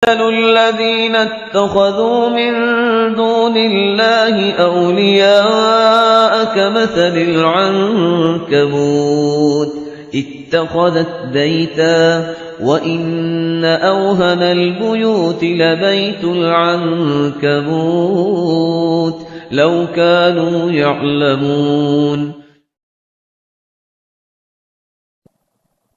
مثل الذين اتخذوا من دون الله أولياء كمثل العنكبوت اتخذت بيتا وإن أوهن البيوت لبيت العنكبوت لو كانوا يعلمون.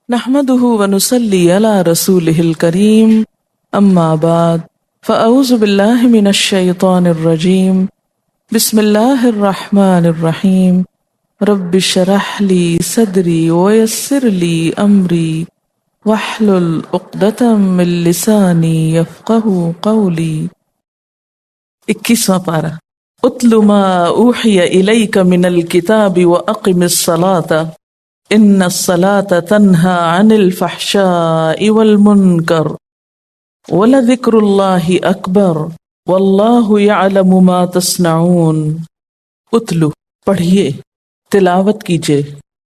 نحمده ونصلي على رسوله الكريم اما بعد فاعوذ باللہ من الشیطان الرجیم بسم اللہ الرحمن الرحیم رب اشرح لی صدری ویسر لی امری واحلل عقدۃ من لسانی یفقہوا قولی. 21واں پارہ. اتل ما اوحی الیک من الکتاب واقم الصلاۃ ان الصلاۃ تنہی عن الفحشاء والمنکر وَلَذِكْرُ اللَّهِ أَكْبَرُ وَاللَّهُ يَعْلَمُ مَا تَصْنَعُونَ. اتلو پڑھیے، تلاوت کیجیے،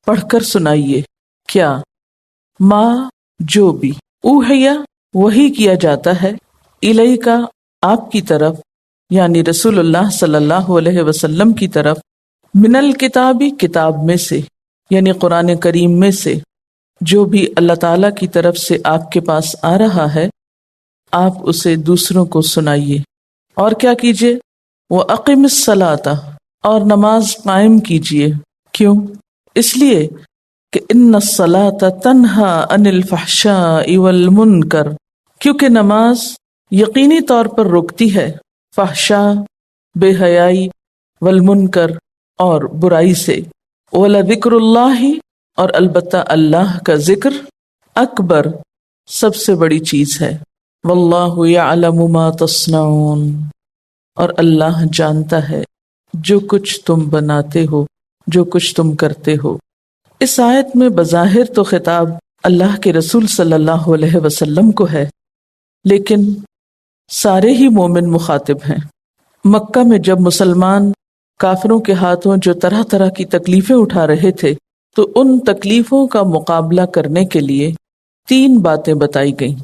پڑھ کر سنائیے. کیا؟ ما جو بھی، اوحیا وحی کیا جاتا ہے، الیکا آپ کی طرف یعنی رسول اللہ صلی اللہ علیہ وسلم کی طرف، من الکتابی کتاب میں سے یعنی قرآن کریم میں سے، جو بھی اللہ تعالیٰ کی طرف سے آپ کے پاس آ رہا ہے آپ اسے دوسروں کو سنائیے. اور کیا کیجیے؟ وَأَقِمِ الصَّلَاةَ اور نماز قائم کیجیے. کیوں؟ اس لیے کہ ان الصلاۃ تنہی عن الفحشاء والمنکر، کیونکہ نماز یقینی طور پر روکتی ہے فحشاء بے حیائی، والمنکر اور برائی سے. وَلَذِكْرُ اللَّهِ اور البتہ اللہ کا ذکر، اکبر سب سے بڑی چیز ہے. واللہ یعلم ما تصنعون اور اللہ جانتا ہے جو کچھ تم بناتے ہو، جو کچھ تم کرتے ہو. اس آیت میں بظاہر تو خطاب اللہ کے رسول صلی اللہ علیہ وسلم کو ہے، لیکن سارے ہی مومن مخاطب ہیں. مکہ میں جب مسلمان کافروں کے ہاتھوں جو طرح طرح کی تکلیفیں اٹھا رہے تھے تو ان تکلیفوں کا مقابلہ کرنے کے لیے 3 باتیں بتائی گئیں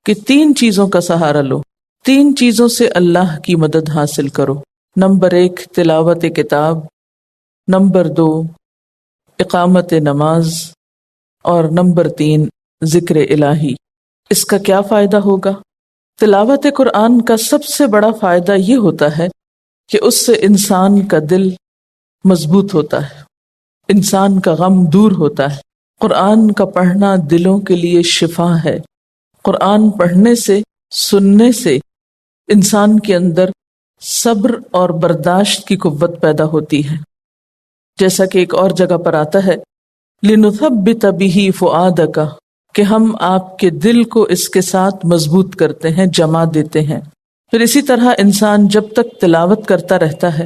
کہ 3 چیزوں کا سہارا لو، 3 چیزوں سے اللہ کی مدد حاصل کرو. نمبر 1 تلاوت کتاب، نمبر 2 اقامت نماز، اور نمبر 3 ذکر الہی. اس کا کیا فائدہ ہوگا؟ تلاوت قرآن کا سب سے بڑا فائدہ یہ ہوتا ہے کہ اس سے انسان کا دل مضبوط ہوتا ہے، انسان کا غم دور ہوتا ہے. قرآن کا پڑھنا دلوں کے لیے شفا ہے. قرآن پڑھنے سے، سننے سے انسان کے اندر صبر اور برداشت کی قوت پیدا ہوتی ہے. جیسا کہ ایک اور جگہ پر آتا ہے لِنُثَبِّتَ بِهِ فُؤَادَكَ کہ ہم آپ کے دل کو اس کے ساتھ مضبوط کرتے ہیں، جما دیتے ہیں. پھر اسی طرح انسان جب تک تلاوت کرتا رہتا ہے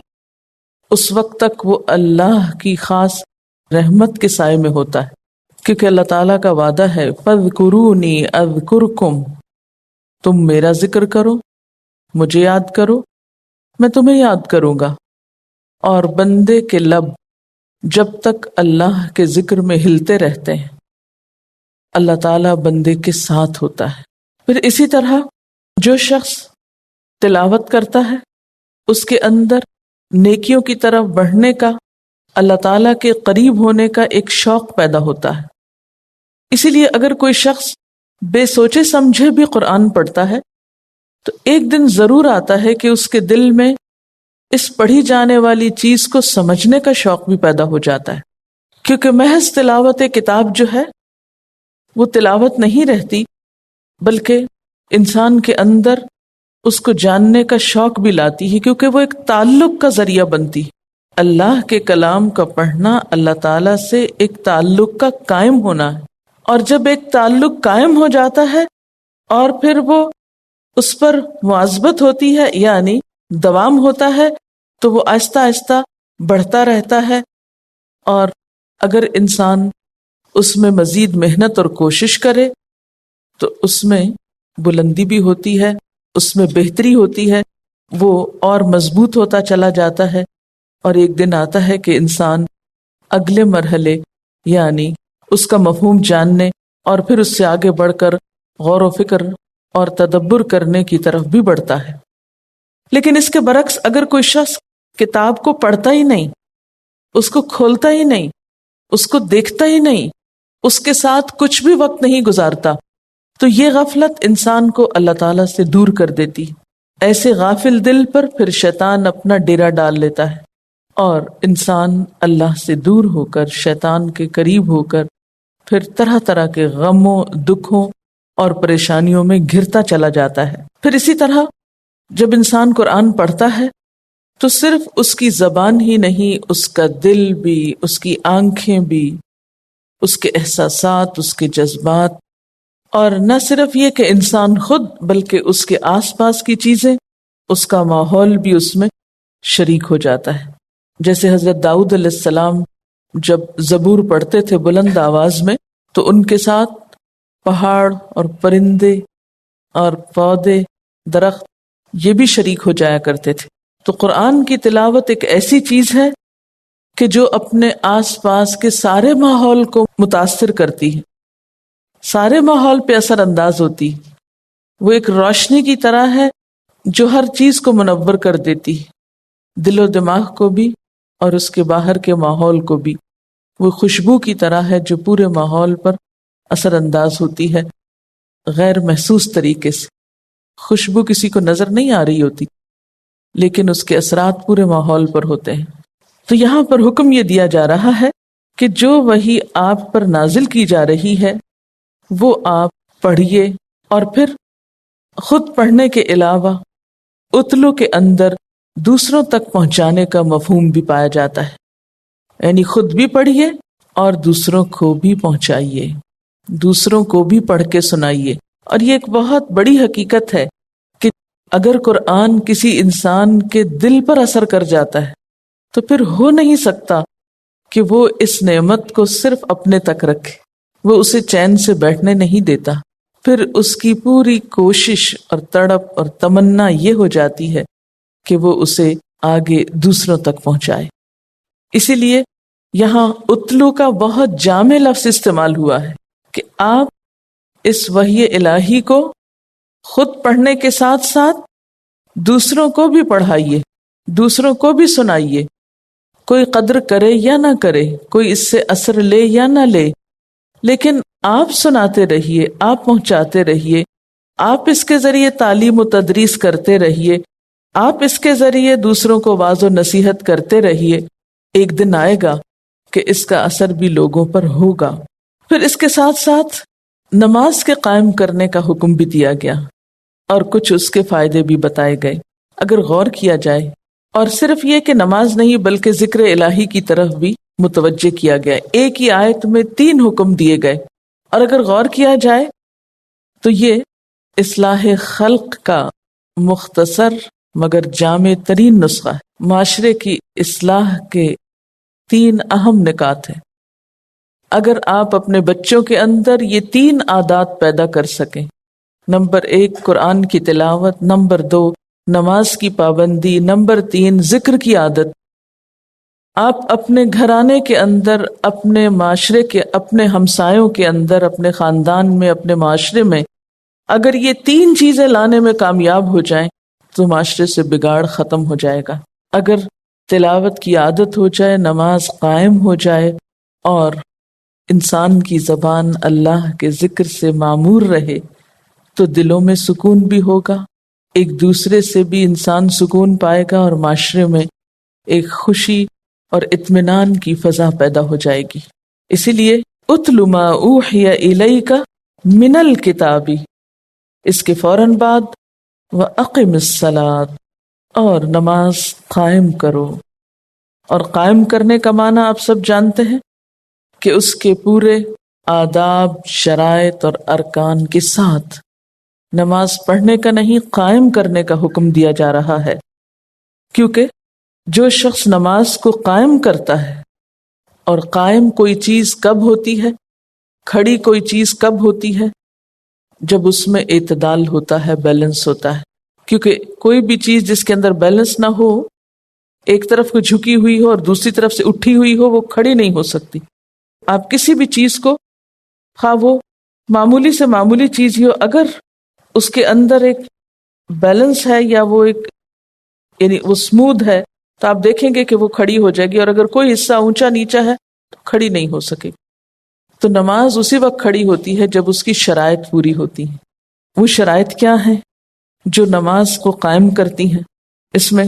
اس وقت تک وہ اللہ کی خاص رحمت کے سائے میں ہوتا ہے، کیونکہ اللہ تعالیٰ کا وعدہ ہے فَاذْكُرُونِي أَذْكُرْكُمْ تم میرا ذکر کرو، مجھے یاد کرو، میں تمہیں یاد کروں گا. اور بندے کے لب جب تک اللہ کے ذکر میں ہلتے رہتے ہیں اللہ تعالیٰ بندے کے ساتھ ہوتا ہے. پھر اسی طرح جو شخص تلاوت کرتا ہے اس کے اندر نیکیوں کی طرف بڑھنے کا، اللہ تعالیٰ کے قریب ہونے کا ایک شوق پیدا ہوتا ہے. اسی لیے اگر کوئی شخص بے سوچے سمجھے بھی قرآن پڑھتا ہے تو ایک دن ضرور آتا ہے کہ اس کے دل میں اس پڑھی جانے والی چیز کو سمجھنے کا شوق بھی پیدا ہو جاتا ہے. کیونکہ محض تلاوت کتاب جو ہے وہ تلاوت نہیں رہتی، بلکہ انسان کے اندر اس کو جاننے کا شوق بھی لاتی ہے، کیونکہ وہ ایک تعلق کا ذریعہ بنتی ہے. اللہ کے کلام کا پڑھنا اللہ تعالیٰ سے ایک تعلق کا قائم ہونا ہے، اور جب ایک تعلق قائم ہو جاتا ہے اور پھر وہ اس پر مواظبت ہوتی ہے یعنی دوام ہوتا ہے تو وہ آہستہ آہستہ بڑھتا رہتا ہے. اور اگر انسان اس میں مزید محنت اور کوشش کرے تو اس میں بلندی بھی ہوتی ہے، اس میں بہتری ہوتی ہے، وہ اور مضبوط ہوتا چلا جاتا ہے. اور ایک دن آتا ہے کہ انسان اگلے مرحلے یعنی اس کا مفہوم جاننے اور پھر اس سے آگے بڑھ کر غور و فکر اور تدبر کرنے کی طرف بھی بڑھتا ہے۔ لیکن اس کے برعکس اگر کوئی شخص کتاب کو پڑھتا ہی نہیں، اس کو کھولتا ہی نہیں، اس کو دیکھتا ہی نہیں، اس کے ساتھ کچھ بھی وقت نہیں گزارتا، تو یہ غفلت انسان کو اللہ تعالیٰ سے دور کر دیتی۔ ایسے غافل دل پر پھر شیطان اپنا ڈیرا ڈال لیتا ہے اور انسان اللہ سے دور ہو کر، شیطان کے قریب ہو کر، پھر طرح طرح کے غموں، دکھوں اور پریشانیوں میں گھرتا چلا جاتا ہے۔ پھر اسی طرح جب انسان قرآن پڑھتا ہے تو صرف اس کی زبان ہی نہیں، اس کا دل بھی، اس کی آنکھیں بھی، اس کے احساسات، اس کے جذبات، اور نہ صرف یہ کہ انسان خود بلکہ اس کے آس پاس کی چیزیں، اس کا ماحول بھی اس میں شریک ہو جاتا ہے۔ جیسے حضرت داؤد علیہ السلام جب زبور پڑھتے تھے بلند آواز میں تو ان کے ساتھ پہاڑ اور پرندے اور پودے، درخت، یہ بھی شریک ہو جایا کرتے تھے۔ تو قرآن کی تلاوت ایک ایسی چیز ہے کہ جو اپنے آس پاس کے سارے ماحول کو متاثر کرتی ہے، سارے ماحول پہ اثر انداز ہوتی ہے۔ وہ ایک روشنی کی طرح ہے جو ہر چیز کو منور کر دیتی ہے، دل و دماغ کو بھی اور اس کے باہر کے ماحول کو بھی۔ وہ خوشبو کی طرح ہے جو پورے ماحول پر اثر انداز ہوتی ہے غیر محسوس طریقے سے۔ خوشبو کسی کو نظر نہیں آ رہی ہوتی لیکن اس کے اثرات پورے ماحول پر ہوتے ہیں۔ تو یہاں پر حکم یہ دیا جا رہا ہے کہ جو وحی آپ پر نازل کی جا رہی ہے وہ آپ پڑھیے، اور پھر خود پڑھنے کے علاوہ اتلو کے اندر دوسروں تک پہنچانے کا مفہوم بھی پایا جاتا ہے، یعنی خود بھی پڑھیے اور دوسروں کو بھی پہنچائیے، دوسروں کو بھی پڑھ کے سنائیے۔ اور یہ ایک بہت بڑی حقیقت ہے کہ اگر قرآن کسی انسان کے دل پر اثر کر جاتا ہے تو پھر ہو نہیں سکتا کہ وہ اس نعمت کو صرف اپنے تک رکھے، وہ اسے چین سے بیٹھنے نہیں دیتا۔ پھر اس کی پوری کوشش اور تڑپ اور تمنا یہ ہو جاتی ہے کہ وہ اسے آگے دوسروں تک پہنچائے۔ اسی لیے یہاں اتلو کا بہت جامع لفظ استعمال ہوا ہے کہ آپ اس وحی الہی کو خود پڑھنے کے ساتھ ساتھ دوسروں کو بھی پڑھائیے، دوسروں کو بھی سنائیے۔ کوئی قدر کرے یا نہ کرے، کوئی اس سے اثر لے یا نہ لے، لیکن آپ سناتے رہیے، آپ پہنچاتے رہیے، آپ اس کے ذریعے تعلیم و تدریس کرتے رہیے، آپ اس کے ذریعے دوسروں کو واعظ و نصیحت کرتے رہیے۔ ایک دن آئے گا کہ اس کا اثر بھی لوگوں پر ہوگا۔ پھر اس کے ساتھ ساتھ نماز کے قائم کرنے کا حکم بھی دیا گیا اور کچھ اس کے فائدے بھی بتائے گئے۔ اگر غور کیا جائے، اور صرف یہ کہ نماز نہیں بلکہ ذکر الہی کی طرف بھی متوجہ کیا گیا، ایک ہی آیت میں 3 حکم دیے گئے، اور اگر غور کیا جائے تو یہ اصلاح خلق کا مختصر مگر جامع ترین نسخہ ہے۔ معاشرے کی اصلاح کے 3 اہم نکات ہیں۔ اگر آپ اپنے بچوں کے اندر یہ 3 عادات پیدا کر سکیں، نمبر 1 قرآن کی تلاوت، نمبر 2 نماز کی پابندی، نمبر 3 ذکر کی عادت، آپ اپنے گھرانے کے اندر، اپنے معاشرے کے، اپنے ہمسایوں کے اندر، اپنے خاندان میں، اپنے معاشرے میں اگر یہ 3 چیزیں لانے میں کامیاب ہو جائیں تو معاشرے سے بگاڑ ختم ہو جائے گا۔ اگر تلاوت کی عادت ہو جائے، نماز قائم ہو جائے اور انسان کی زبان اللہ کے ذکر سے معمور رہے تو دلوں میں سکون بھی ہوگا، ایک دوسرے سے بھی انسان سکون پائے گا، اور معاشرے میں ایک خوشی اور اطمینان کی فضا پیدا ہو جائے گی۔ اسی لیے اتل ما اوحی الیک من الکتاب، اس کے فوراً بعد واقم الصلاۃ، اور نماز قائم کرو۔ اور قائم کرنے کا معنی آپ سب جانتے ہیں کہ اس کے پورے آداب، شرائط اور ارکان کے ساتھ، نماز پڑھنے کا نہیں قائم کرنے کا حکم دیا جا رہا ہے، کیونکہ جو شخص نماز کو قائم کرتا ہے، اور قائم کوئی چیز کب ہوتی ہے، کھڑی کوئی چیز کب ہوتی ہے، جب اس میں اعتدال ہوتا ہے، بیلنس ہوتا ہے، کیونکہ کوئی بھی چیز جس کے اندر بیلنس نہ ہو، ایک طرف کو جھکی ہوئی ہو اور دوسری طرف سے اٹھی ہوئی ہو، وہ کھڑی نہیں ہو سکتی۔ آپ کسی بھی چیز کو، خواہ وہ معمولی سے معمولی چیز ہی ہو، اگر اس کے اندر ایک بیلنس ہے یا وہ ایک یعنی وہ اسموتھ ہے تو آپ دیکھیں گے کہ وہ کھڑی ہو جائے گی، اور اگر کوئی حصہ اونچا نیچا ہے تو کھڑی نہیں ہو سکے گی۔ تو نماز اسی وقت کھڑی ہوتی ہے جب اس کی شرائط پوری ہوتی ہیں۔ وہ شرائط کیا ہیں جو نماز کو قائم کرتی ہیں؟ اس میں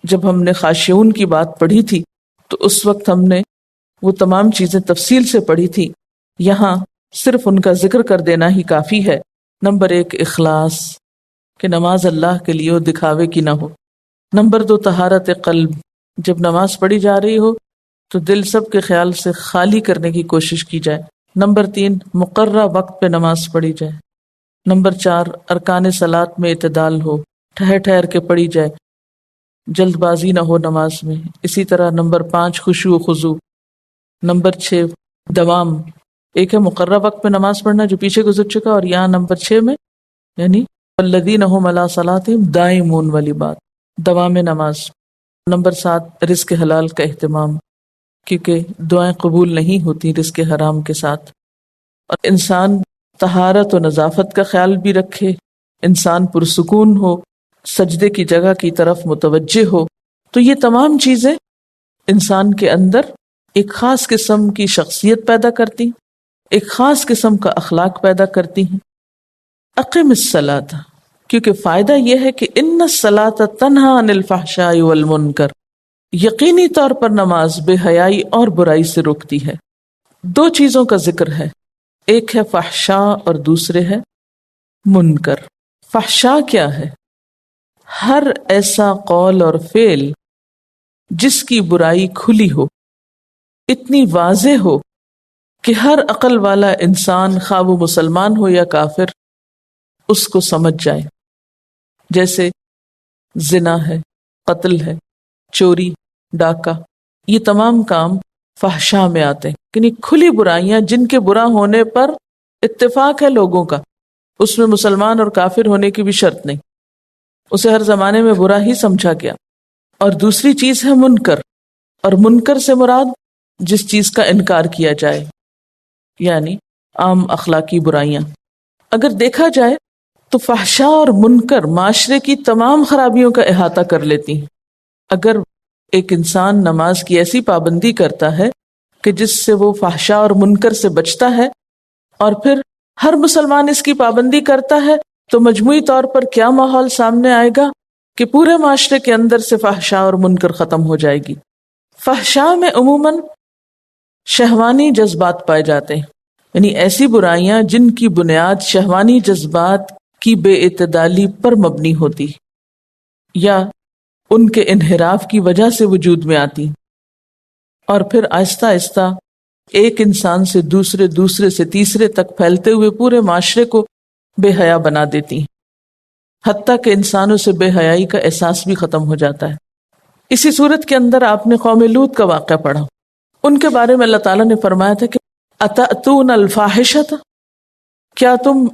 جب ہم نے خاشعون کی بات پڑھی تھی تو اس وقت ہم نے وہ تمام چیزیں تفصیل سے پڑھی تھی، یہاں صرف ان کا ذکر کر دینا ہی کافی ہے۔ نمبر 1 اخلاص، کہ نماز اللہ کے لیے ہو، دکھاوے کی نہ ہو۔ نمبر 2 طہارت قلب، جب نماز پڑھی جا رہی ہو تو دل سب کے خیال سے خالی کرنے کی کوشش کی جائے۔ نمبر 3 مقررہ وقت پہ نماز پڑھی جائے۔ نمبر 4 ارکان صلاۃ میں اعتدال ہو، ٹھہر ٹھہر کے پڑھی جائے، جلد بازی نہ ہو نماز میں۔ اسی طرح نمبر 5 خشوع و خضوع۔ نمبر 6 دوام، ایک ہے مقررہ وقت پہ نماز پڑھنا جو پیچھے گزر چکا، اور یہاں نمبر 6 میں یعنی الذین هم علی صلاتہم دائمون والی بات، دوام نماز۔ نمبر 7 رزق حلال کا اہتمام، کیونکہ دعائیں قبول نہیں ہوتی رزق حرام کے ساتھ، اور انسان طہارت و نظافت کا خیال بھی رکھے، انسان پرسکون ہو، سجدے کی جگہ کی طرف متوجہ ہو۔ تو یہ تمام چیزیں انسان کے اندر ایک خاص قسم کی شخصیت پیدا کرتی، ایک خاص قسم کا اخلاق پیدا کرتی ہیں۔ اقم الصلاۃ، کیونکہ فائدہ یہ ہے کہ ان الصلاۃ تنہی عن الفحشاء والمنکر، یقینی طور پر نماز بے حیائی اور برائی سے روکتی ہے۔ 2 چیزوں کا ذکر ہے، ایک ہے فحشاء اور دوسرے ہے منکر۔ فحشاء کیا ہے؟ ہر ایسا قول اور فعل جس کی برائی کھلی ہو، اتنی واضح ہو کہ ہر عقل والا انسان خواہ وہ مسلمان ہو یا کافر اس کو سمجھ جائے، جیسے زنا ہے، قتل ہے، چوری، ڈاکہ، یہ تمام کام فحشاء میں آتے ہیں، یعنی کھلی برائیاں جن کے برا ہونے پر اتفاق ہے لوگوں کا، اس میں مسلمان اور کافر ہونے کی بھی شرط نہیں، اسے ہر زمانے میں برا ہی سمجھا گیا۔ اور دوسری چیز ہے منکر، اور منکر سے مراد جس چیز کا انکار کیا جائے، یعنی عام اخلاقی برائیاں۔ اگر دیکھا جائے تو فحشاء اور منکر معاشرے کی تمام خرابیوں کا احاطہ کر لیتی ہیں۔ اگر ایک انسان نماز کی ایسی پابندی کرتا ہے کہ جس سے وہ فحشاء اور منکر سے بچتا ہے، اور پھر ہر مسلمان اس کی پابندی کرتا ہے، تو مجموعی طور پر کیا ماحول سامنے آئے گا کہ پورے معاشرے کے اندر سے فحشاء اور منکر ختم ہو جائے گی۔ فحشاء میں عموماً شہوانی جذبات پائے جاتے ہیں، یعنی ایسی برائیاں جن کی بنیاد شہوانی جذبات کی بے اعتدالی پر مبنی ہوتی یا ان کے انحراف کی وجہ سے وجود میں آتی، اور پھر آہستہ آہستہ ایک انسان سے دوسرے، دوسرے سے تیسرے تک پھیلتے ہوئے پورے معاشرے کو بے حیا بنا دیتی ہیں، حتیٰ کہ انسانوں سے بے حیائی کا احساس بھی ختم ہو جاتا ہے۔ اسی صورت کے اندر آپ نے قوم لوط کا واقعہ پڑھا، ان کے بارے میں اللہ تعالیٰ نے فرمایا تھا کہ اتأتون الفاحشۃ، کیا تم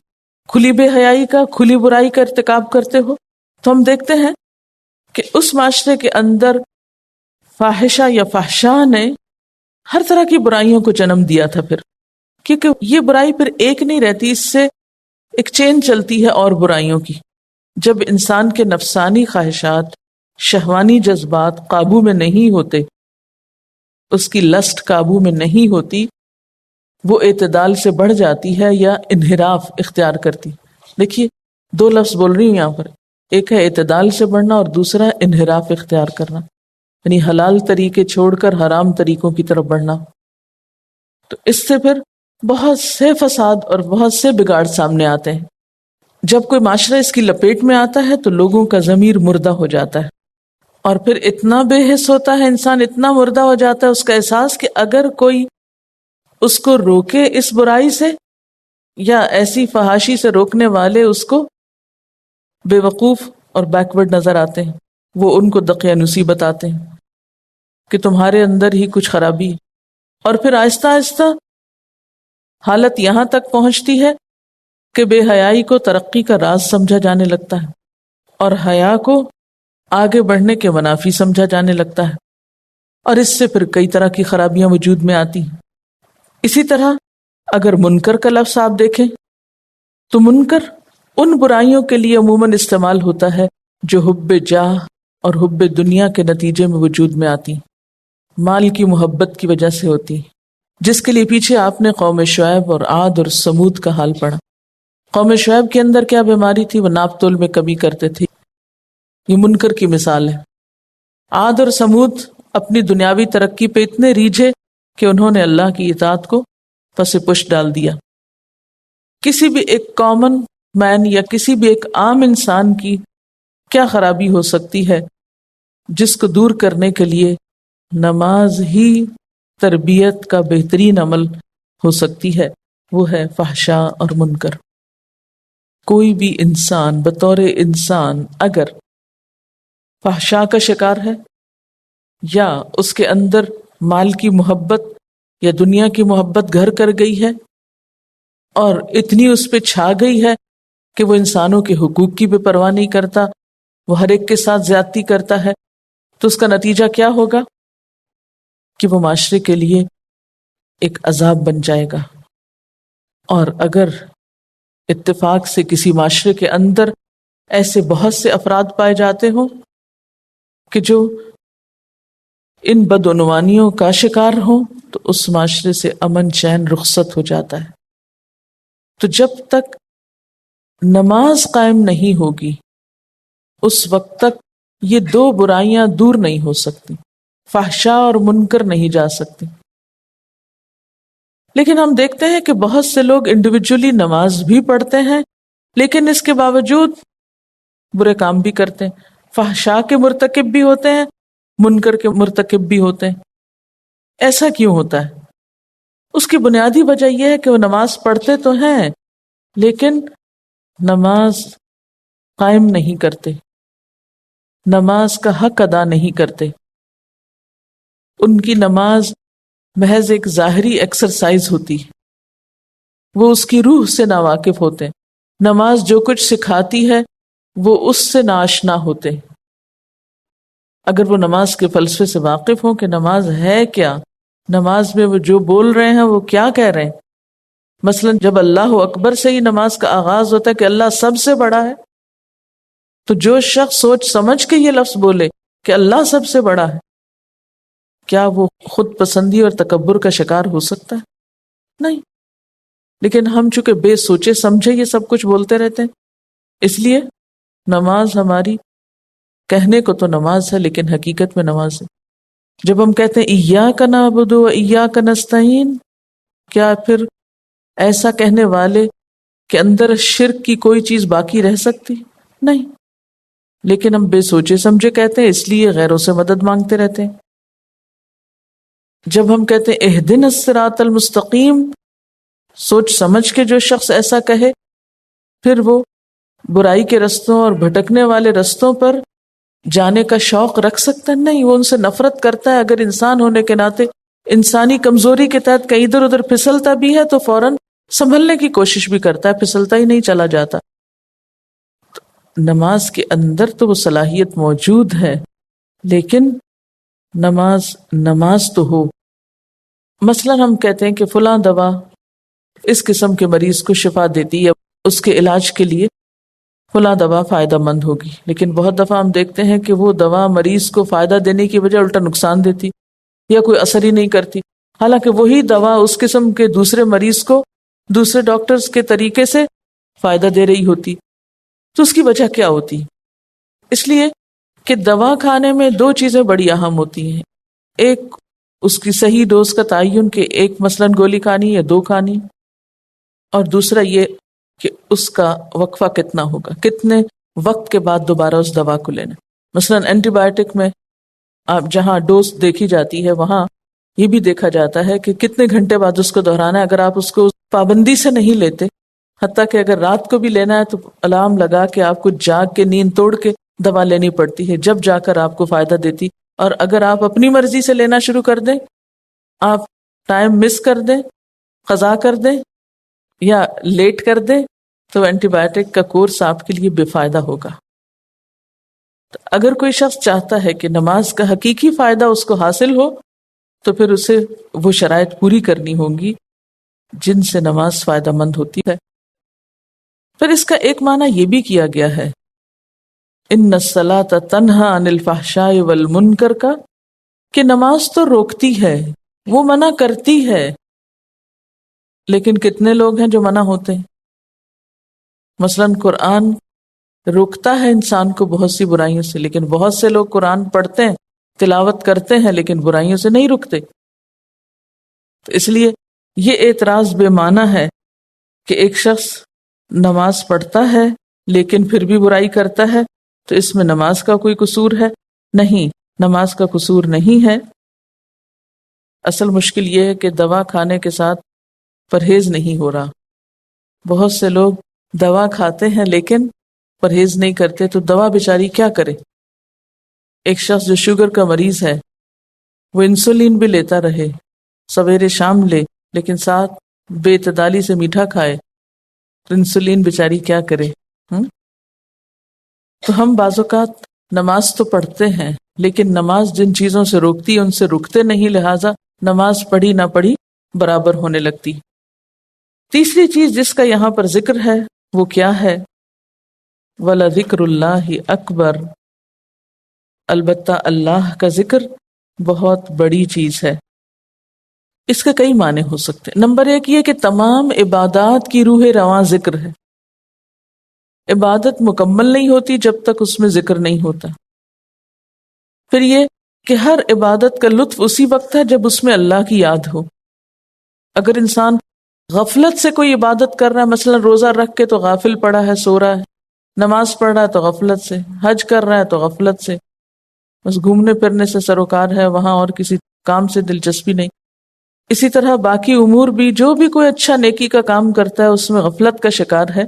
کھلی بے حیائی کا، کھلی برائی کا ارتکاب کرتے ہو؟ تو ہم دیکھتے ہیں کہ اس معاشرے کے اندر فاحشہ یا فحشاء نے ہر طرح کی برائیوں کو جنم دیا تھا، پھر کیونکہ یہ برائی پھر ایک نہیں رہتی، اس سے ایک چین چلتی ہے اور برائیوں کی۔ جب انسان کے نفسانی خواہشات، شہوانی جذبات قابو میں نہیں ہوتے، اس کی لسٹ قابو میں نہیں ہوتی، وہ اعتدال سے بڑھ جاتی ہے یا انحراف اختیار کرتی۔ دیکھیے 2 لفظ بول رہی ہوں یہاں پر، ایک ہے اعتدال سے بڑھنا اور دوسرا ہے انحراف اختیار کرنا، یعنی حلال طریقے چھوڑ کر حرام طریقوں کی طرف بڑھنا۔ تو اس سے پھر بہت سے فساد اور بہت سے بگاڑ سامنے آتے ہیں۔ جب کوئی معاشرہ اس کی لپیٹ میں آتا ہے تو لوگوں کا ضمیر مردہ ہو جاتا ہے، اور پھر اتنا بے حس ہوتا ہے انسان، اتنا مردہ ہو جاتا ہے اس کا احساس کہ اگر کوئی اس کو روکے اس برائی سے، یا ایسی فحاشی سے روکنے والے اس کو بے وقوف اور بیکورڈ نظر آتے ہیں، وہ ان کو دقیانوسی بتاتے ہیں کہ تمہارے اندر ہی کچھ خرابی ہے، اور پھر آہستہ آہستہ حالت یہاں تک پہنچتی ہے کہ بے حیائی کو ترقی کا راز سمجھا جانے لگتا ہے، اور حیا کو آگے بڑھنے کے منافی سمجھا جانے لگتا ہے، اور اس سے پھر کئی طرح کی خرابیاں وجود میں آتی ہیں۔ اسی طرح اگر منکر کا لفظ آپ دیکھیں تو منکر ان برائیوں کے لیے عموماً استعمال ہوتا ہے جو حب جاہ اور حب دنیا کے نتیجے میں وجود میں آتی، مال کی محبت کی وجہ سے ہوتی، جس کے لیے پیچھے آپ نے قوم شعیب اور عاد اور سمود کا حال پڑھا۔ قوم شعیب کے اندر کیا بیماری تھی؟ وہ ناپ تول میں کمی کرتے تھے، یہ منکر کی مثال ہے۔ عاد اور سمود اپنی دنیاوی ترقی پہ اتنے ریجھے کہ انہوں نے اللہ کی اطاعت کو پس پش ڈال دیا۔ کسی بھی ایک کامن مین یا کسی بھی ایک عام انسان کی کیا خرابی ہو سکتی ہے جس کو دور کرنے کے لیے نماز ہی تربیت کا بہترین عمل ہو سکتی ہے، وہ ہے فحشاء اور منکر۔ کوئی بھی انسان بطور انسان اگر فحشاء کا شکار ہے یا اس کے اندر مال کی محبت یا دنیا کی محبت گھر کر گئی ہے اور اتنی اس پہ چھا گئی ہے کہ وہ انسانوں کے حقوق کی بھی پرواہ نہیں کرتا، وہ ہر ایک کے ساتھ زیادتی کرتا ہے، تو اس کا نتیجہ کیا ہوگا کہ وہ معاشرے کے لیے ایک عذاب بن جائے گا۔ اور اگر اتفاق سے کسی معاشرے کے اندر ایسے بہت سے افراد پائے جاتے ہوں کہ جو ان بدعنوانیوں کا شکار ہوں تو اس معاشرے سے امن چین رخصت ہو جاتا ہے۔ تو جب تک نماز قائم نہیں ہوگی اس وقت تک یہ دو برائیاں دور نہیں ہو سکتی، فحشاء اور منکر نہیں جا سکتی۔ لیکن ہم دیکھتے ہیں کہ بہت سے لوگ انڈیویجولی نماز بھی پڑھتے ہیں لیکن اس کے باوجود برے کام بھی کرتے ہیں، فحشاء کے مرتکب بھی ہوتے ہیں، منکر کے مرتکب بھی ہوتے ہیں۔ ایسا کیوں ہوتا ہے؟ اس کی بنیادی وجہ یہ ہے کہ وہ نماز پڑھتے تو ہیں لیکن نماز قائم نہیں کرتے، نماز کا حق ادا نہیں کرتے۔ ان کی نماز محض ایک ظاہری ایکسرسائز ہوتی ہے، وہ اس کی روح سے ناواقف ہوتے ہیں، نماز جو کچھ سکھاتی ہے وہ اس سے ناآشنا ہوتے ہیں۔ اگر وہ نماز کے فلسفے سے واقف ہوں کہ نماز ہے کیا، نماز میں وہ جو بول رہے ہیں وہ کیا کہہ رہے ہیں، مثلا جب اللہ اکبر سے ہی نماز کا آغاز ہوتا ہے کہ اللہ سب سے بڑا ہے، تو جو شخص سوچ سمجھ کے یہ لفظ بولے کہ اللہ سب سے بڑا ہے، کیا وہ خود پسندی اور تکبر کا شکار ہو سکتا ہے؟ نہیں۔ لیکن ہم چونکہ بے سوچے سمجھے یہ سب کچھ بولتے رہتے ہیں، اس لیے نماز ہماری کہنے کو تو نماز ہے لیکن حقیقت میں نماز ہے۔ جب ہم کہتے ہیں ایاک نعبد و ایاک نستعین، کیا پھر ایسا کہنے والے کے اندر شرک کی کوئی چیز باقی رہ سکتی؟ نہیں۔ لیکن ہم بے سوچے سمجھے کہتے ہیں، اس لیے غیروں سے مدد مانگتے رہتے ہیں۔ جب ہم کہتے ہیں اہدنا الصراط المستقیم، سوچ سمجھ کے جو شخص ایسا کہے پھر وہ برائی کے رستوں اور بھٹکنے والے رستوں پر جانے کا شوق رکھ سکتا ہے؟ نہیں، وہ ان سے نفرت کرتا ہے۔ اگر انسان ہونے کے ناطے انسانی کمزوری کے تحت کہیں ادھر ادھر پھسلتا بھی ہے تو فوراً سنبھلنے کی کوشش بھی کرتا ہے، پھسلتا ہی نہیں چلا جاتا۔ نماز کے اندر تو وہ صلاحیت موجود ہے لیکن نماز تو ہو۔ مثلا ہم کہتے ہیں کہ فلاں دوا اس قسم کے مریض کو شفا دیتی ہے، اس کے علاج کے لیے فلاں دوا فائدہ مند ہوگی، لیکن بہت دفعہ ہم دیکھتے ہیں کہ وہ دوا مریض کو فائدہ دینے کی بجائے الٹا نقصان دیتی یا کوئی اثر ہی نہیں کرتی، حالانکہ وہی دوا اس قسم کے دوسرے مریض کو دوسرے ڈاکٹرز کے طریقے سے فائدہ دے رہی ہوتی۔ تو اس کی وجہ کیا ہوتی؟ اس لیے کہ دوا کھانے میں دو چیزیں بڑی اہم ہوتی ہیں، ایک اس کی صحیح ڈوز کا تعین کہ ایک مثلاً گولی کھانی یا دو کھانی، اور دوسرا یہ کہ اس کا وقفہ کتنا ہوگا، کتنے وقت کے بعد دوبارہ اس دوا کو لینا۔ مثلاً اینٹی بایوٹک میں آپ جہاں ڈوز دیکھی جاتی ہے وہاں یہ بھی دیکھا جاتا ہے کہ کتنے گھنٹے بعد اس کو دہرانا ہے۔ اگر آپ اس کو پابندی سے نہیں لیتے، حتیٰ کہ اگر رات کو بھی لینا ہے تو الارم لگا کے آپ کو جاگ کے نیند توڑ کے دوا لینی پڑتی ہے، جب جا کر آپ کو فائدہ دیتی۔ اور اگر آپ اپنی مرضی سے لینا شروع کر دیں، آپ ٹائم مس کر دیں، قضا کر دیں یا لیٹ کر دیں، تو اینٹی بایوٹک کا کورس آپ کے لیے بے فائدہ ہوگا۔ تو اگر کوئی شخص چاہتا ہے کہ نماز کا حقیقی فائدہ اس کو حاصل ہو تو پھر اسے وہ شرائط پوری کرنی ہوں گی جن سے نماز فائدہ مند ہوتی ہے۔ پھر اس کا ایک معنی یہ بھی کیا گیا ہے ان الصلاۃ تنہا عن الفحشاء والمنکر کا، کہ نماز تو روکتی ہے، وہ منع کرتی ہے، لیکن کتنے لوگ ہیں جو منع ہوتے ہیں؟ مثلاً قرآن روکتا ہے انسان کو بہت سی برائیوں سے، لیکن بہت سے لوگ قرآن پڑھتے ہیں، تلاوت کرتے ہیں، لیکن برائیوں سے نہیں رکتے. تو اس لیے یہ اعتراض بے معنی ہے کہ ایک شخص نماز پڑھتا ہے لیکن پھر بھی برائی کرتا ہے، تو اس میں نماز کا کوئی قصور ہے؟ نہیں، نماز کا قصور نہیں ہے. اصل مشکل یہ ہے کہ دوا کھانے کے ساتھ پرہیز نہیں ہو رہا. بہت سے لوگ دوا کھاتے ہیں لیکن پرہیز نہیں کرتے، تو دوا بیچاری کیا کرے؟ ایک شخص جو شوگر کا مریض ہے وہ انسولین بھی لیتا رہے، سویرے شام لے، لیکن ساتھ بے اعتدالی سے میٹھا کھائے، تو انسولین بیچاری کیا کرے؟ تو ہم بعض اوقات نماز تو پڑھتے ہیں لیکن نماز جن چیزوں سے روکتی ہے ان سے رکتے نہیں، لہٰذا نماز پڑھی نہ پڑھی برابر ہونے لگتی. تیسری چیز جس کا یہاں پر ذکر ہے وہ کیا ہے؟ وَلَذِكْرُ اللَّهِ أَكْبَرُ، البتہ اللہ کا ذکر بہت بڑی چیز ہے. اس کے کئی معنی ہو سکتے ہیں. نمبر ایک یہ کہ تمام عبادات کی روح رواں ذکر ہے. عبادت مکمل نہیں ہوتی جب تک اس میں ذکر نہیں ہوتا. پھر یہ کہ ہر عبادت کا لطف اسی وقت ہے جب اس میں اللہ کی یاد ہو. اگر انسان غفلت سے کوئی عبادت کر رہا ہے، مثلا روزہ رکھ کے تو غافل پڑا ہے، سو رہا ہے، نماز پڑھ رہا ہے تو غفلت سے، حج کر رہا ہے تو غفلت سے، بس گھومنے پھرنے سے سروکار ہے، وہاں اور کسی کام سے دلچسپی نہیں. اسی طرح باقی امور بھی، جو بھی کوئی اچھا نیکی کا کام کرتا ہے اس میں غفلت کا شکار ہے،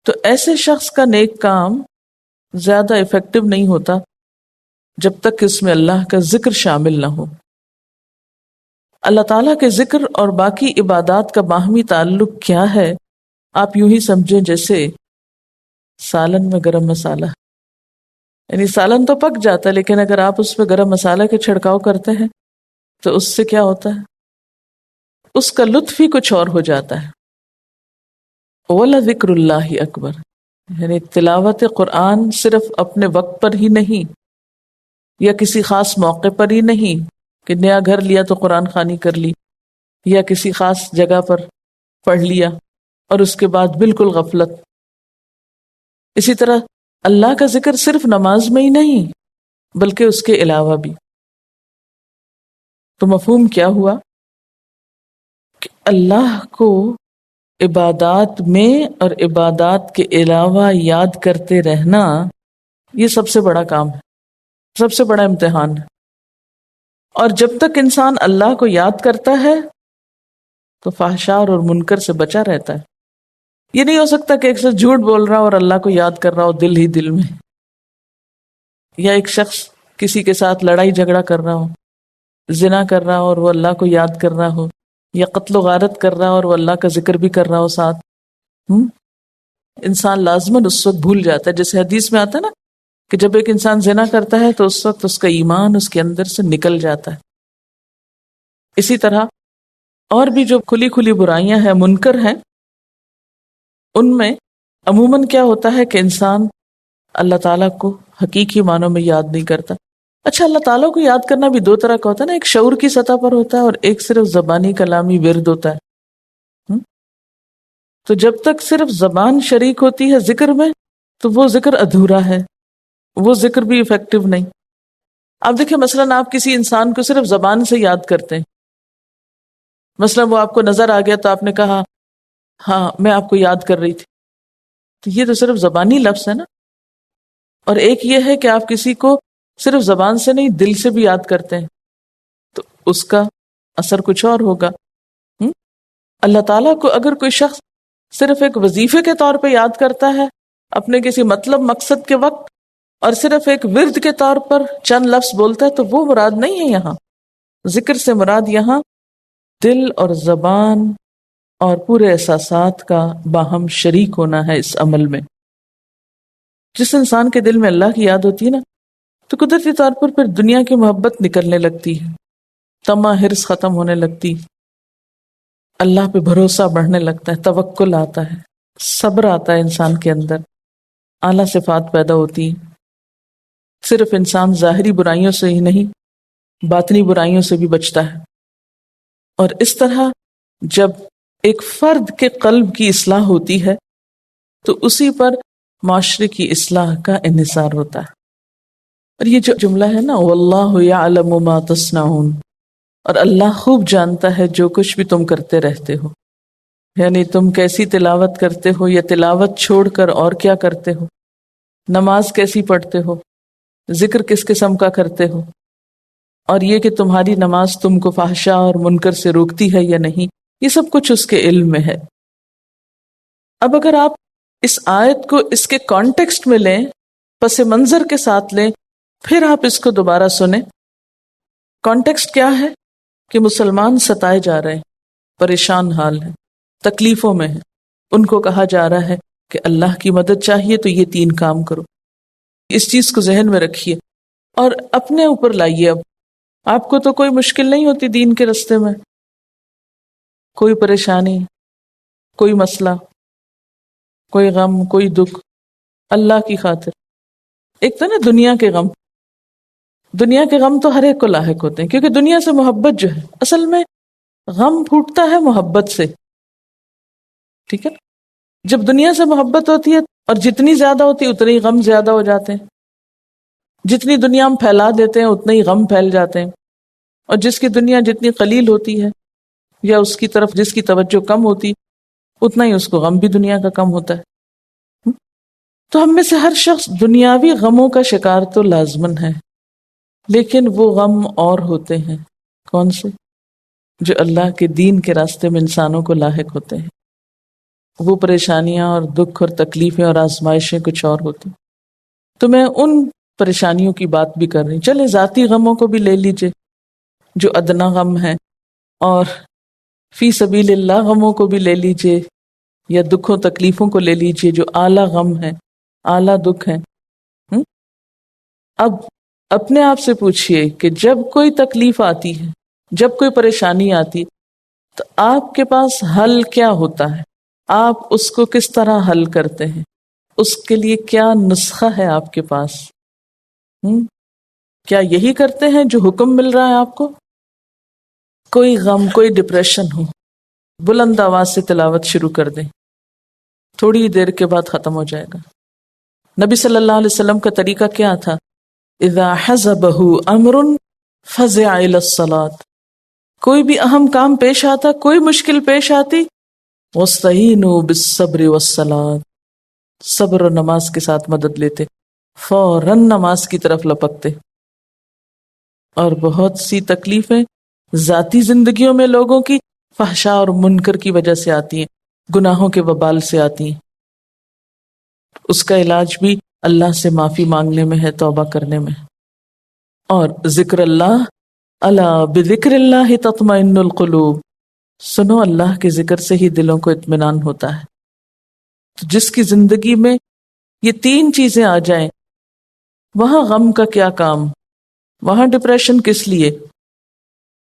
تو ایسے شخص کا نیک کام زیادہ افیکٹو نہیں ہوتا جب تک کہ اس میں اللہ کا ذکر شامل نہ ہو. اللہ تعالیٰ کے ذکر اور باقی عبادات کا باہمی تعلق کیا ہے؟ آپ یوں ہی سمجھیں جیسے سالن میں گرم مسالہ، یعنی سالن تو پک جاتا ہے لیکن اگر آپ اس پہ گرم مسالہ کے چھڑکاؤ کرتے ہیں تو اس سے کیا ہوتا ہے؟ اس کا لطف ہی کچھ اور ہو جاتا ہے. وَلَذِكْرُ اللَّهِ أَكْبَرُ، یعنی تلاوت قرآن صرف اپنے وقت پر ہی نہیں یا کسی خاص موقع پر ہی نہیں کہ نیا گھر لیا تو قرآن خوانی کر لی یا کسی خاص جگہ پر پڑھ لیا اور اس کے بعد بالکل غفلت. اسی طرح اللہ کا ذکر صرف نماز میں ہی نہیں بلکہ اس کے علاوہ بھی. تو مفہوم کیا ہوا کہ اللہ کو عبادات میں اور عبادات کے علاوہ یاد کرتے رہنا یہ سب سے بڑا کام ہے، سب سے بڑا امتحان ہے. اور جب تک انسان اللہ کو یاد کرتا ہے تو فحشاء اور منکر سے بچا رہتا ہے. یہ نہیں ہو سکتا کہ ایک شخص جھوٹ بول رہا ہو اور اللہ کو یاد کر رہا ہو دل ہی دل میں، یا ایک شخص کسی کے ساتھ لڑائی جھگڑا کر رہا ہو، زنا کر رہا ہو اور وہ اللہ کو یاد کر رہا ہو، یا قتل و غارت کر رہا ہو اور وہ اللہ کا ذکر بھی کر رہا ہو ساتھ. انسان لازماً اس وقت بھول جاتا ہے، جیسے حدیث میں آتا ہے نا کہ جب ایک انسان زنا کرتا ہے تو اس وقت اس کا ایمان اس کے اندر سے نکل جاتا ہے. اسی طرح اور بھی جو کھلی کھلی برائیاں ہیں، منکر ہیں، ان میں عموماً کیا ہوتا ہے کہ انسان اللہ تعالیٰ کو حقیقی معنوں میں یاد نہیں کرتا. اچھا، اللہ تعالیٰ کو یاد کرنا بھی دو طرح کا ہوتا ہے نا، ایک شعور کی سطح پر ہوتا ہے اور ایک صرف زبانی کلامی ورد ہوتا ہے. تو جب تک صرف زبان شریک ہوتی ہے ذکر میں تو وہ ذکر ادھورا ہے، وہ ذکر بھی افیکٹو نہیں. آپ دیکھیں مثلاً آپ کسی انسان کو صرف زبان سے یاد کرتے ہیں، مثلاً وہ آپ کو نظر آ گیا تو آپ نے کہا ہاں میں آپ کو یاد کر رہی تھی، تو یہ تو صرف زبانی لفظ ہے نا. اور ایک یہ ہے کہ آپ کسی کو صرف زبان سے نہیں دل سے بھی یاد کرتے ہیں، تو اس کا اثر کچھ اور ہوگا. اللہ تعالیٰ کو اگر کوئی شخص صرف ایک وظیفے کے طور پہ یاد کرتا ہے اپنے کسی مطلب مقصد کے وقت، اور صرف ایک ورد کے طور پر چند لفظ بولتا ہے، تو وہ مراد نہیں ہے. یہاں ذکر سے مراد یہاں دل اور زبان اور پورے احساسات کا باہم شریک ہونا ہے اس عمل میں. جس انسان کے دل میں اللہ کی یاد ہوتی ہے نا تو قدرتی طور پر پھر دنیا کی محبت نکلنے لگتی ہے، طمع حرص ختم ہونے لگتی، اللہ پہ بھروسہ بڑھنے لگتا ہے، توکل آتا ہے. صبر آتا ہے انسان کے اندر، اعلیٰ صفات پیدا ہوتی ہیں۔ صرف انسان ظاہری برائیوں سے ہی نہیں، باطنی برائیوں سے بھی بچتا ہے۔ اور اس طرح جب ایک فرد کے قلب کی اصلاح ہوتی ہے تو اسی پر معاشرے کی اصلاح کا انحصار ہوتا ہے۔ اور یہ جو جملہ ہے نا، واللہ یعلم ما تصنعون، اور اللہ خوب جانتا ہے جو کچھ بھی تم کرتے رہتے ہو، یعنی تم کیسی تلاوت کرتے ہو یا تلاوت چھوڑ کر اور کیا کرتے ہو، نماز کیسی پڑھتے ہو، ذکر کس قسم کا کرتے ہو، اور یہ کہ تمہاری نماز تم کو فحشاء اور منکر سے روکتی ہے یا نہیں، یہ سب کچھ اس کے علم میں ہے۔ اب اگر آپ اس آیت کو اس کے کانٹیکسٹ میں لیں، پس منظر کے ساتھ لیں، پھر آپ اس کو دوبارہ سنیں۔ کانٹیکسٹ کیا ہے کہ مسلمان ستائے جا رہے ہیں، پریشان حال ہیں، تکلیفوں میں ہیں، ان کو کہا جا رہا ہے کہ اللہ کی مدد چاہیے تو یہ 3 کام کرو۔ اس چیز کو ذہن میں رکھیے اور اپنے اوپر لائیے۔ اب آپ کو تو کوئی مشکل نہیں ہوتی دین کے رستے میں، کوئی پریشانی، کوئی مسئلہ، کوئی غم، کوئی دکھ، اللہ کی خاطر۔ ایک تو نا دنیا کے غم، دنیا کے غم تو ہر ایک کو لاحق ہوتے ہیں، کیونکہ دنیا سے محبت جو ہے، اصل میں غم پھوٹتا ہے محبت سے، ٹھیک ہے نا؟ جب دنیا سے محبت ہوتی ہے اور جتنی زیادہ ہوتی ہے اتنے ہی غم زیادہ ہو جاتے ہیں، جتنی دنیا ہم پھیلا دیتے ہیں اتنے ہی غم پھیل جاتے ہیں، اور جس کی دنیا جتنی قلیل ہوتی ہے یا اس کی طرف جس کی توجہ کم ہوتی اتنا ہی اس کو غم بھی دنیا کا کم ہوتا ہے۔ تو ہم میں سے ہر شخص دنیاوی غموں کا شکار تو لازمن ہے، لیکن وہ غم اور ہوتے ہیں، کون سے؟ جو اللہ کے دین کے راستے میں انسانوں کو لاحق ہوتے ہیں۔ وہ پریشانیاں اور دکھ اور تکلیفیں اور آزمائشیں کچھ اور ہوتی۔ تو میں ان پریشانیوں کی بات بھی کر رہی ہوں۔ چلے ذاتی غموں کو بھی لے لیجئے جو ادنا غم ہے، اور فی سبیل اللہ غموں کو بھی لے لیجئے، یا دکھوں تکلیفوں کو لے لیجئے جو اعلیٰ غم ہے، اعلیٰ دکھ ہے۔ اب اپنے آپ سے پوچھئے کہ جب کوئی تکلیف آتی ہے، جب کوئی پریشانی آتی تو آپ کے پاس حل کیا ہوتا ہے؟ آپ اس کو کس طرح حل کرتے ہیں؟ اس کے لیے کیا نسخہ ہے آپ کے پاس؟ کیا یہی کرتے ہیں جو حکم مل رہا ہے آپ کو؟ کوئی غم، کوئی ڈپریشن ہو، بلند آواز سے تلاوت شروع کر دیں، تھوڑی دیر کے بعد ختم ہو جائے گا۔ نبی صلی اللہ علیہ وسلم کا طریقہ کیا تھا؟ اذا حزبہ امر فزع الی الصلاۃ، کوئی بھی اہم کام پیش آتا، کوئی مشکل پیش آتی، واستعینوا بالصبر والصلاۃ، صبر اور نماز کے ساتھ مدد لیتے، فوراً نماز کی طرف لپکتے۔ اور بہت سی تکلیفیں ذاتی زندگیوں میں لوگوں کی فحشاء اور منکر کی وجہ سے آتی ہیں، گناہوں کے وبال سے آتی ہیں۔ اس کا علاج بھی اللہ سے معافی مانگنے میں ہے، توبہ کرنے میں، اور ذکر اللہ، الا بذکر اللہ تطمئن القلوب، سنو اللہ کے ذکر سے ہی دلوں کو اطمینان ہوتا ہے۔ تو جس کی زندگی میں یہ 3 چیزیں آ جائیں، وہاں غم کا کیا کام، وہاں ڈپریشن کس لیے؟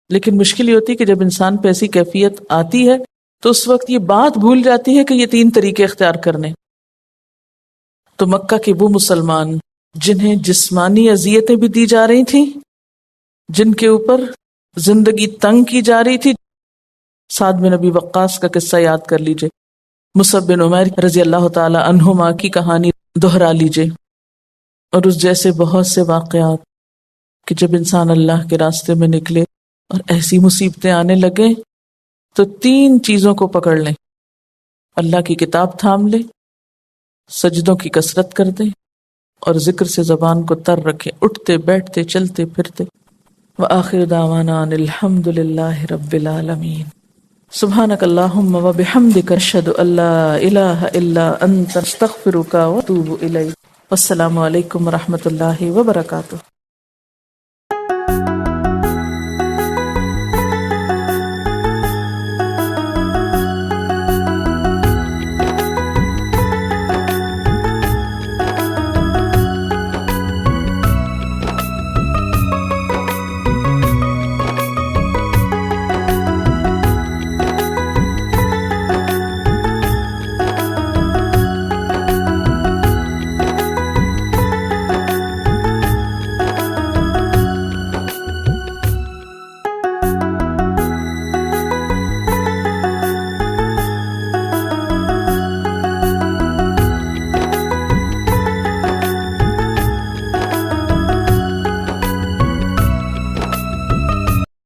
لیکن مشکل یہ ہوتی ہے کہ جب انسان پہ ایسی کیفیت آتی ہے تو اس وقت یہ بات بھول جاتی ہے کہ یہ 3 طریقے اختیار کرنے۔ تو مکہ کے وہ مسلمان جنہیں جسمانی اذیتیں بھی دی جا رہی تھیں، جن کے اوپر زندگی تنگ کی جا رہی تھی، سعد بن ابی وقاص کا قصہ یاد کر لیجئے، مصعب بن عمیر رضی اللہ تعالی عنہما کی کہانی دہرا لیجئے، اور اس جیسے بہت سے واقعات کہ جب انسان اللہ کے راستے میں نکلے اور ایسی مصیبتیں آنے لگے تو 3 چیزوں کو پکڑ لیں، اللہ کی کتاب تھام لیں، سجدوں کی کثرت کر دیں، اور ذکر سے زبان کو تر رکھیں، اٹھتے بیٹھتے چلتے پھرتے۔ وآخر دعوانا ان الحمد للہ رب العالمین۔ سبحانک اللہم وبحمدک، اشہد ان لا الہ الا انت، استغفرک واتوب الیک۔ والسلام علیکم ورحمۃ اللہ وبرکاتہ۔